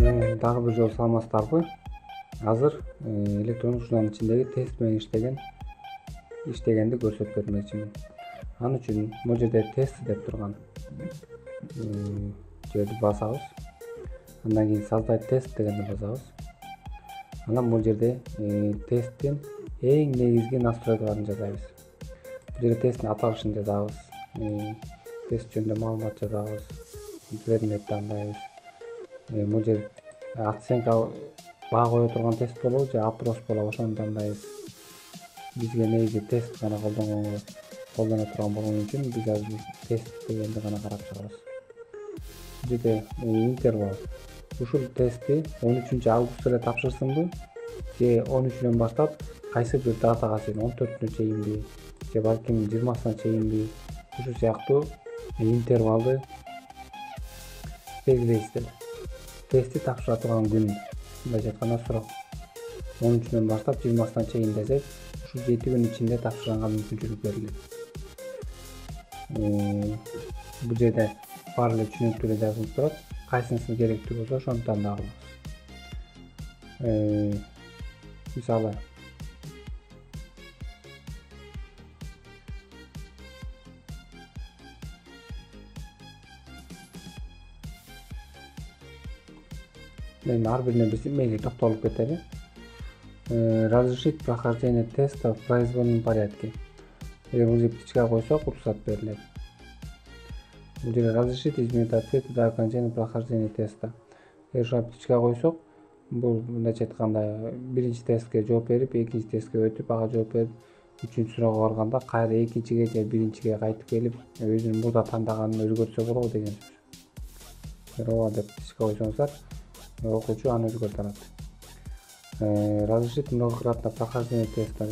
Дагы бир жолу саламатсыздарбы? Азыр электрондук журналдын ичиндеги тест менен иштегенди көрсөтүп бермекчимин. Ал үчүн бул жерде тест деп турган жерди басабыз. Андан кийин создать тест дегенди басабыз. Анан бул жерде тесттин эң негизги настройкаларын жасайбыз. Бул жерде тесттин аталышын жазабыз. Тест жөнүндө маалымат жазабыз. Предмет тандайбыз. Бул жер оценка баа кое турган тест болобу же опрос болобу ошону тандайбыз. Бизге негизи тест гана колдона турган болгон үчүн биз азыр тест дегенди гана карап чыгабыз. Бул жерде интервал. Ушул тестти 13 август эле тапшырсынбы же 13-дөн баштап кайсы бир датага чейин 14-нө чейинби же балким 20-сына чейинби ушул сыяктуу интервалды белгилейсиздер. Тестти тапшыра турган күн, мындайча айтканда суроо 13-дөн баштап 20-сына чейин десек, ушул 7 күн ичинде тапшырганга мүмкүнчүлүк берилет. Бул жерде баары эле түшүнүктүү эле жазылып турат. Кайсынысы керектүү болсо ошону тандап алабыз. Мисалы мен ар бирине биз мейли токтолуп кетели. Разрешить прохождение теста в произвольном порядке. Эгер бул жерге птичка койсок, рұқсат берилет. Бул жерде разрешить изменить ответы до окончания прохождения теста. Эгер ушуга птичка койсок, бул мындайча айтканда биринчи тестке жооп берип, экинчи тестке өтүп, ага жооп берип, үчүнчү суроого барганда кайра экинчиге же биринчиге кайтып келип, өзүнүн мурда тандаганын өзгөртсө болобу деген сөз. Эгер ооба деп птичка койсоңуздар, окуучу аны өзгөртө алат. Разрешить многократно прохождение теста.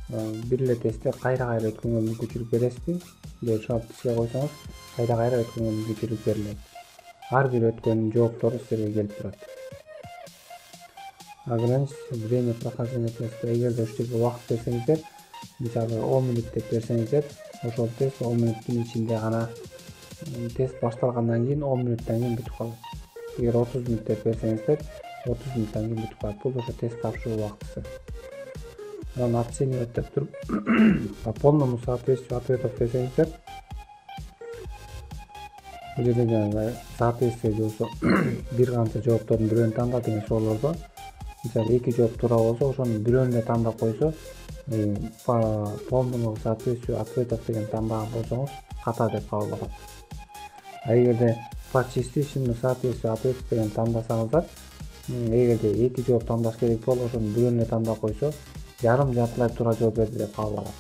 Бир эле тестти кайра өткөнгө мүмкүнчүлүк бересизби? Же ушуга птичка койсоңуз, кайра өткөнгө мүмкүнчүлүк берилет. Ар бир өткөндүн жооптору силерге келип турат. Ограничить время прохождения теста. Эгерде ушул жерге убакыт берсеңиздер, мисалы 10 мүнөт деп берсеңиздер, ошол тест 10 мүнөттүн ичинде гана тест башталгандан кийин 10 мүнөттөн кийин бүтүп калат. Эгер 30 мүнөт деп берсеңиздер, 30 мүнөттөн кийин бүтүп калат. Бул ошо тест тапшыруу убактысы. Анан оценивать деп туруп, по полному соответствию ответов десеңиздер, бул жерде жанагы соответствие болсо бир канча жооптордун бирөөнү танда деген суроолордо, мисалы 2 жооп туура болсо, ошонун бирөөнү эле тандап койсо, по полному соответствию ответов деген тандаган болсоңуз, ката деп кабыл алат. А эгерде по частичному соответствию ответов деген тандасаңыздар, эгерде 2 жооп тандаш керек болуп, ошонун бирөөнү эле тандап койсо, жарым жартылай туура жооп берди деп кабыл алат.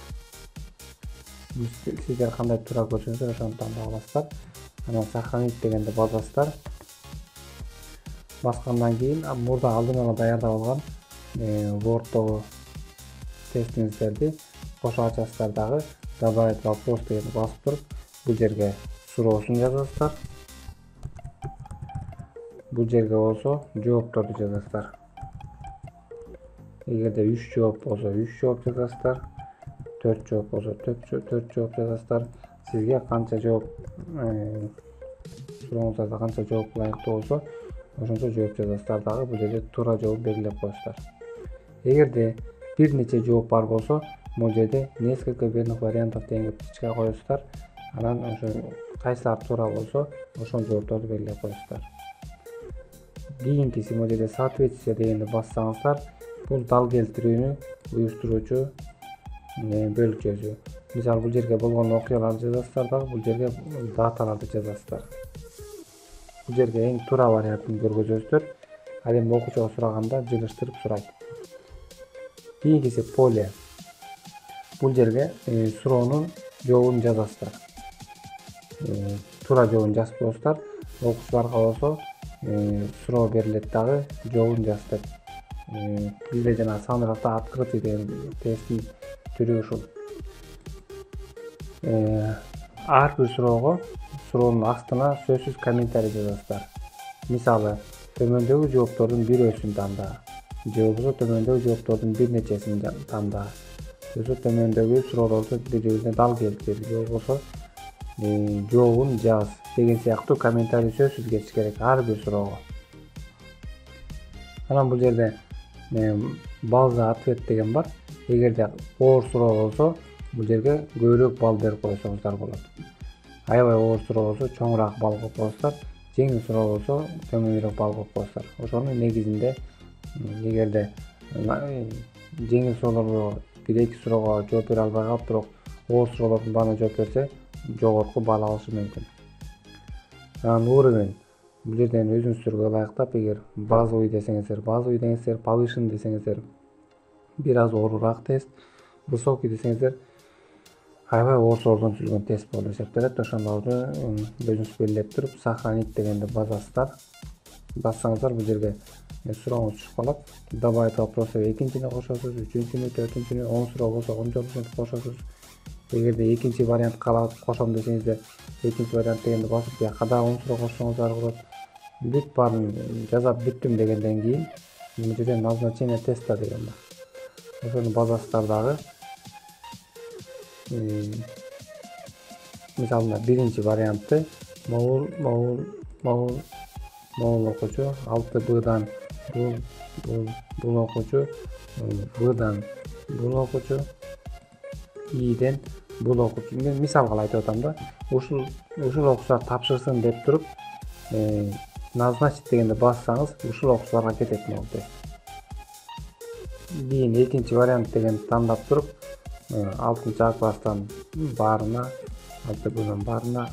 Сиздер кандай туура көрсөңүздөр ошону тандап аласыздар. Анан сохранить дегенди басасыздар. Баскандан кийин мурда алдын ала даярдап алган Word'догу тестиңиздерди кошо ачасыздар дагы, добавить вопрос дегенди басып туруп, бул жерге суроосун жазасыздар. Бул жерге болсо жоопторду жазасыздар. Эгерде 3 жооп болсо 3 жооп жазасыздар, 4 жооп болсо 4 жооп жазасыздар. Сизге канча жооп сурооңуздарда канча жооп ылайыктуу болсо, ошончо жооп жазасыздар дагы, бул жерде туура жоопун белгилеп коесуздар. Эгерде бир нече жооп бар болсо, бул жерде несколько верных вариантов дегенге птичка коесуздар. Анан ошо кайсылар туура болсо, ошол жоопторду белгилеп коесуздар. Кийинкиси бул жерде соответствие дегенди бассаңыздар, бул дал келтирүүнү уюштуруучу бөлүкчөсү. Мисалы бул жерге болгон окуяларды жазасыздар дагы, бул жерге даталарды жазасыздар. Бул жерге эң туура вариантын көргөзөсүздөр. Ал эми окуучуга сураганда жылыштырып сурайт. Кийинкиси поле. Бул жерге суроонун жообун жазасыздар. Туура жообун жазып коесуздар. Окуучуларга болсо суроо берилет дагы, жообун жаз деп. Бизде жана саныракта открытый деген тесттин түрү ушул. Ар бир суроого суроонун астына сөзсүз комментарий жазасыздар. Мисалы, төмөндөгү жооптордун бирөөсүн танда, же болбосо төмөндөгү жооптордун бир нечесин танда, же болбосо төмөндөгү суроолорду бири-бирине дал келтир, же болбосо жообун жаз деген сыяктуу комментарий сөзсүз кетиш керек ар бир суроого. Анан бул жерде балл за ответ деген бар. Эгерде оор суроо болсо бул жерге көбүрөөк балл берип койсоңуздар болот. Аябай оор суроо болсо чоңураак балл коюп коесуздар. Жеңил суроо болсо төмөнүрөөк балл коюп коесуздар. Ошонун негизинде эгерде жеңил суроолорго 1-2 суроого жооп бере албай калып, бирок оор суроолордун баарына жооп берсе, жогорку балл алышы мүмкүн. Анан уровень бул жерден өзүңүздөргө ылайыктап, эгер базовый десеңиздер, базовый деңиздер, повышен десеңиздер, бир аз оорураак тест, высокий десеңиздер, аябай оор суроолордон түзүлгөн тест болуп эсептелет. Ошондорду өзүңүз белгилеп туруп, сохранить дегенди басасыздар. Бассаңыздар бул жерге сурооңуз түшүп калат. Добавить вопросы экинчини кошосуз, үчүнчүнү, төртүнчүнү, 10 суроо болсо 10 жолдон кошосуз. Эгерде экинчи вариант кошом десеңиздер, экинчи вариант дегенди басып, бияка да 10 суроо кошсоңуздар болот. Бүт баарын жасап бүттүм дегенден кийин бул жерде назначение теста деген бар. Ошону базасыздар дагы. Мисалы биринчи вариантты могул окуучу 6Б'дан бул окуучу, Б'дан бул окуучу, И'ден бул окуучу. Мен мисалга айтып атам да. Ушул окуучулар тапшырсын деп туруп, назначить дегенди бассаңыз, ушул окуучуларга кетет могул тест. Кийин экинчи вариант дегенди тандап туруп, 6-А класстан баарына, 6Б'нын баарына,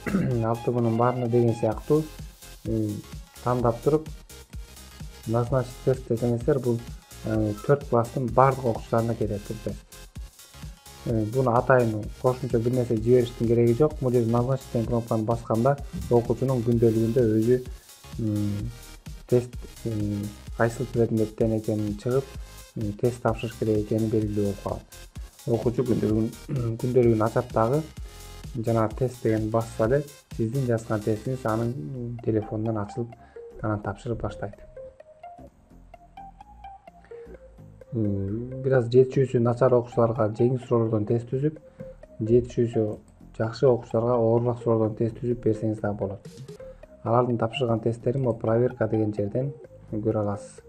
6Б'нын баарына деген сыяктуу тандап туруп, назначить тест десеңиздер, бул 4 класстын бардык окуучуларына кетет бул тест. Буну атайын кошумча бир нерсе жибериштин кереги жок. Бул жерде назначить деген кнопканы басканда окуучунун күндөлүгүндө өзү тест кайсыл предметтен экенин чыгып, тест тапшырыш керек экени белгилүү болуп калат. Окуучу күндөлүгүн ачат дагы, жанагы тест деген басса эле сиздин жазган тестиңиз анын телефонунан ачылып, анан тапшырып баштайт. Бир аз жетишүүсү начар окуучуларга жеңил суроолордон тест түзүп, жетишүүсү жакшы окуучуларга оорураак суроолордон тест түзүп берсеңиз да болот. Алардын тапшырган тесттерин проверка деген жерден көрө аласыз.